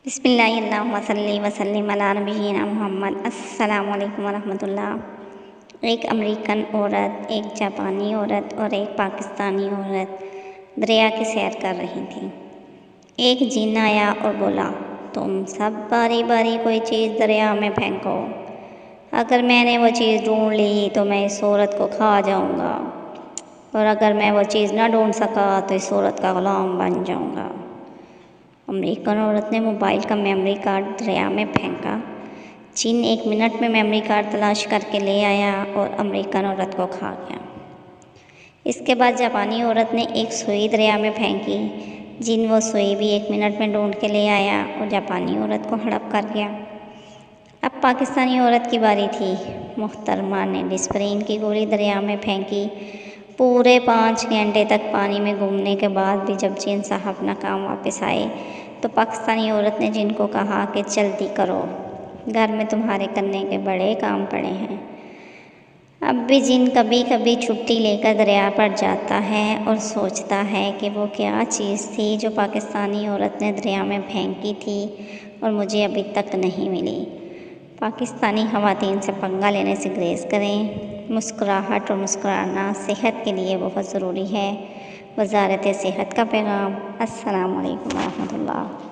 बिस्मिल्लाहिर्रहमानिर्रहीम सल्ली वसल्लिम अला नबिय्यिना मुहम्मद। अस्सलामु अलैकुम वरहमतुल्लाह। एक अमेरिकन औरत, एक जापानी औरत और एक पाकिस्तानी औरत दरिया की सैर कर रही थी। एक जिन आया और बोला, तुम सब बारी बारी कोई चीज़ दरिया में फेंको। अगर मैंने वो चीज़ ढूंढ ली तो मैं इस औरत को खा जाऊंगा, और अगर मैं वो चीज़ ना ढूंढ सका तो इस औरत का गुलाम बन जाऊंगा। अमेरिकन औरत ने मोबाइल का मेमोरी कार्ड दरिया में फेंका। जिन 1 मिनट में मेमोरी कार्ड तलाश करके ले आया और अमेरिकन औरत को खा गया। इसके बाद जापानी औरत ने एक सुई दरिया में फेंकी। जिन वो सुई भी 1 मिनट में ढूंढ के ले आया और जापानी औरत को हड़प कर गया। अब पाकिस्तानी औरत की बारी थी। मोहतरमा ने डिस्परिन की गोली दरिया में फेंकी। पूरे 5 घंटे तक पानी में घूमने के बाद भी जब जिन साहब नाकाम वापस आए तो पाकिस्तानी औरत ने जिन को कहा कि जल्दी करो, घर में तुम्हारे करने के बड़े काम पड़े हैं। अब भी जिन कभी कभी छुट्टी लेकर दरिया पर जाता है और सोचता है कि वो क्या चीज़ थी जो पाकिस्तानी औरत ने दरिया में फेंकी थी और मुझे अभी तक नहीं मिली। पाकिस्तानी ख़वातीन से पंगा लेने से गुरेज करें। मुस्कुराहट और मुस्कुराना सेहत के लिए बहुत ज़रूरी है। वज़ारत सेहत का पैगाम। अस्सलामु अलैकुम वरहमतुल्लाह।